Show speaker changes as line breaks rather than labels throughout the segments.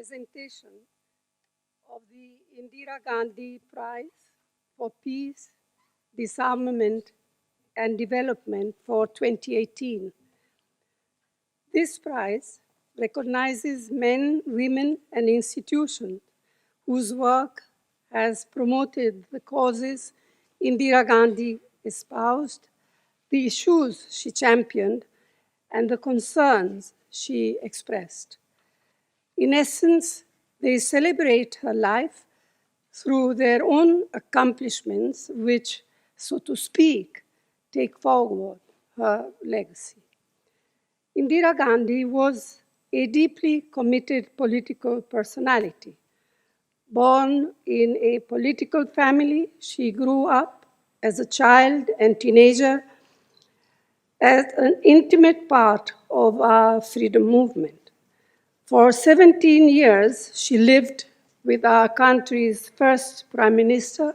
presentation of the Indira Gandhi Prize for Peace, Disarmament, and Development for 2018. This prize recognizes men, women, and institutions whose work has promoted the causes Indira Gandhi espoused, the issues she championed, and the concerns she expressed. In essence, they celebrate her life through their own accomplishments, which, so to speak, take forward her legacy. Indira Gandhi was a deeply committed political personality. Born in a political family, she grew up as a child and teenager as an intimate part of our freedom movement. For 17 years, she lived with our country's first prime minister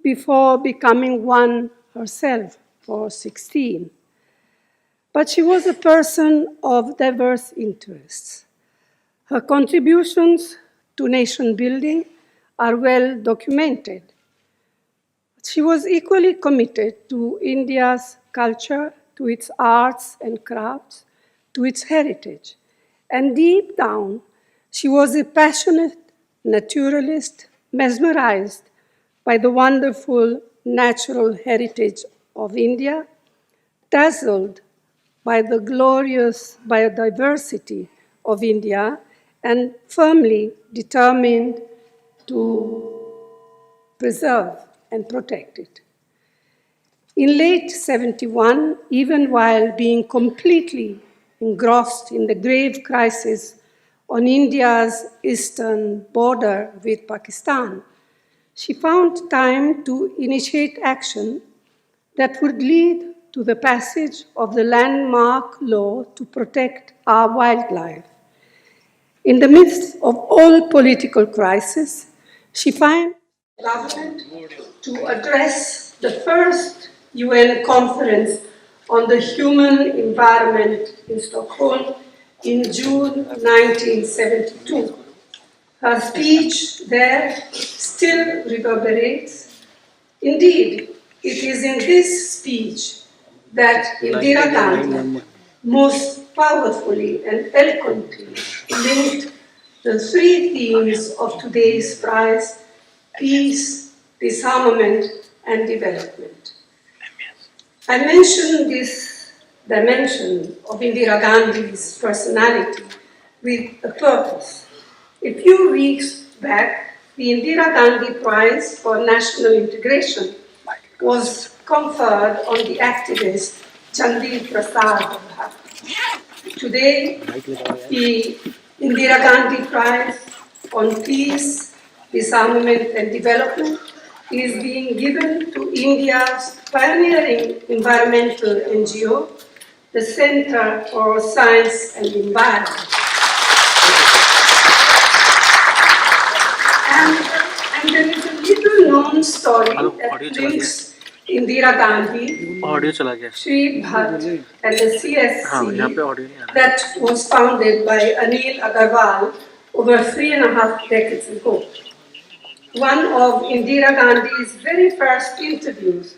before becoming one herself for 16. But she was a person of diverse interests. Her contributions to nation building are well documented. She was equally committed to India's culture, to its arts and crafts, to its heritage. And deep down, she was a passionate naturalist, mesmerized by the wonderful natural heritage of India, dazzled by the glorious biodiversity of India, and firmly determined to preserve and protect it. In late 71, even while being completely engrossed in the grave crisis on India's eastern border with Pakistan, she found time to initiate action that would lead to the passage of the landmark law to protect our wildlife. In the midst of all political crisis, she found government to address the first UN conference on the human environment in Stockholm in June 1972. Her speech there still reverberates. Indeed, it is in this speech that Indira Gandhi most powerfully and eloquently linked the three themes of today's prize: peace, disarmament, and development. I mention this dimension of Indira Gandhi's personality with a purpose. A few weeks back, the Indira Gandhi Prize for National Integration was conferred on the activist Chandi Prasad. Today, the Indira Gandhi Prize on Peace, Disarmament and Development is being given to India's pioneering environmental NGO, the Center for Science and Environment. And there is a little known story that links Indira Gandhi, Sri Bhatt, and the CSC that was founded by Anil Agarwal over 3.5 decades ago. One of Indira Gandhi's very first interviews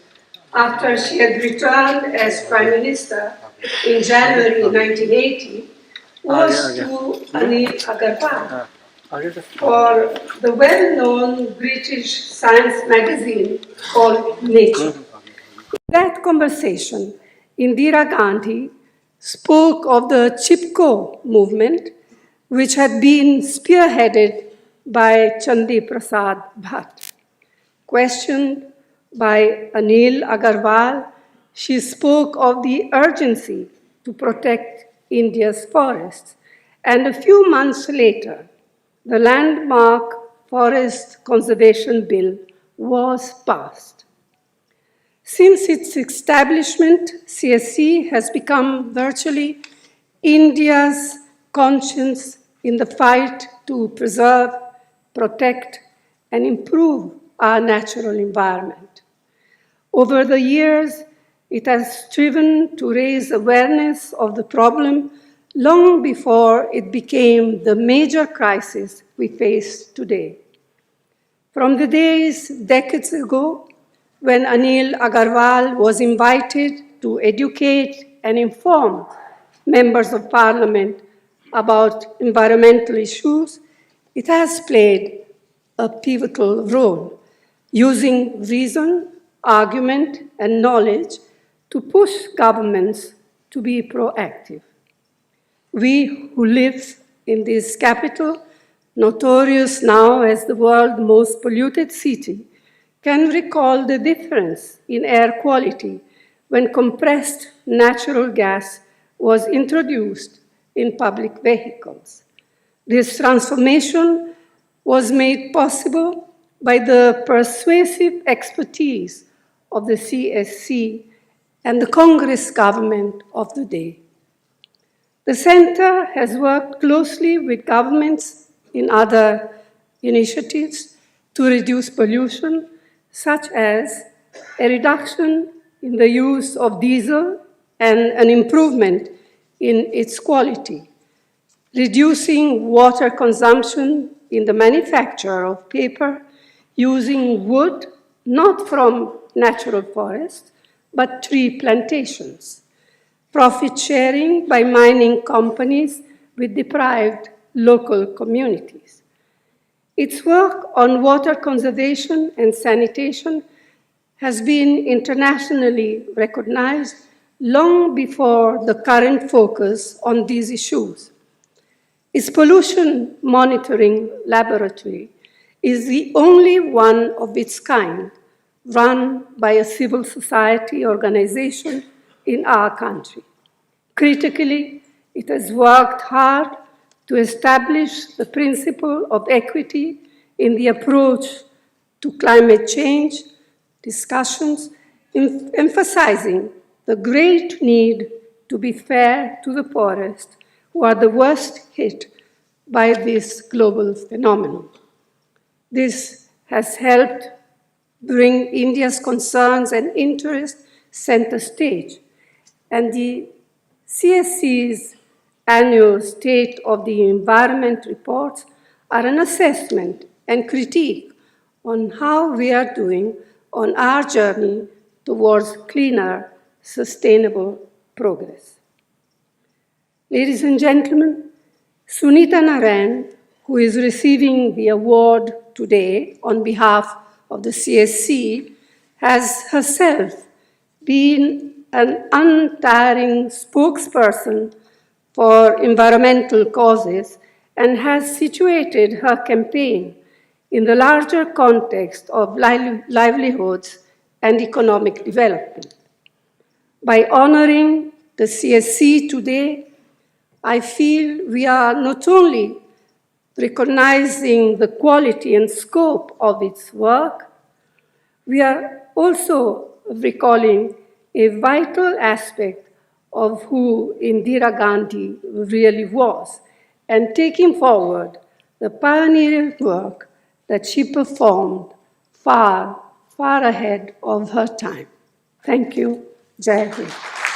after she had returned as Prime Minister in January 1980 was to Anil Agarwal for the well-known British science magazine called Nature. In that conversation, Indira Gandhi spoke of the Chipko movement, which had been spearheaded by Chandi Prasad Bhatt. Questioned by Anil Agarwal, she spoke of the urgency to protect India's forests, and a few months later, the landmark Forest Conservation Bill was passed. Since its establishment, CSC has become virtually India's conscience in the fight to preserve, protect, and improve our natural environment. Over the years, it has striven to raise awareness of the problem, long before it became the major crisis we face today. From the days decades ago when Anil Agarwal was invited to educate and inform members of parliament about environmental issues, it has played a pivotal role, using reason, argument, and knowledge to push governments to be proactive. We who live in this capital, notorious now as the world's most polluted city, can recall the difference in air quality when compressed natural gas was introduced in public vehicles. This transformation was made possible by the persuasive expertise of the CSC and the Congress government of the day. The Center has worked closely with governments in other initiatives to reduce pollution, such as a reduction in the use of diesel and an improvement in its quality, reducing water consumption in the manufacture of paper using wood not from natural forests, but tree plantations, profit sharing by mining companies with deprived local communities. Its work on water conservation and sanitation has been internationally recognized long before the current focus on these issues. Its pollution monitoring laboratory is the only one of its kind run by a civil society organization in our country. Critically, it has worked hard to establish the principle of equity in the approach to climate change discussions, emphasizing the great need to be fair to the poorest, who are the worst hit by this global phenomenon. This has helped bring India's concerns and interests center stage, and the CSC's annual State of the Environment reports are an assessment and critique on how we are doing on our journey towards cleaner, sustainable progress. Ladies and gentlemen, Sunita Narayan, who is receiving the award today on behalf of the CSC, has herself been an untiring spokesperson for environmental causes and has situated her campaign in the larger context of livelihoods and economic development. By honoring the CSC today, I feel we are not only recognizing the quality and scope of its work, we are also recalling a vital aspect of who Indira Gandhi really was and taking forward the pioneering work that she performed far, far ahead of her time. Thank you. Jai Hind.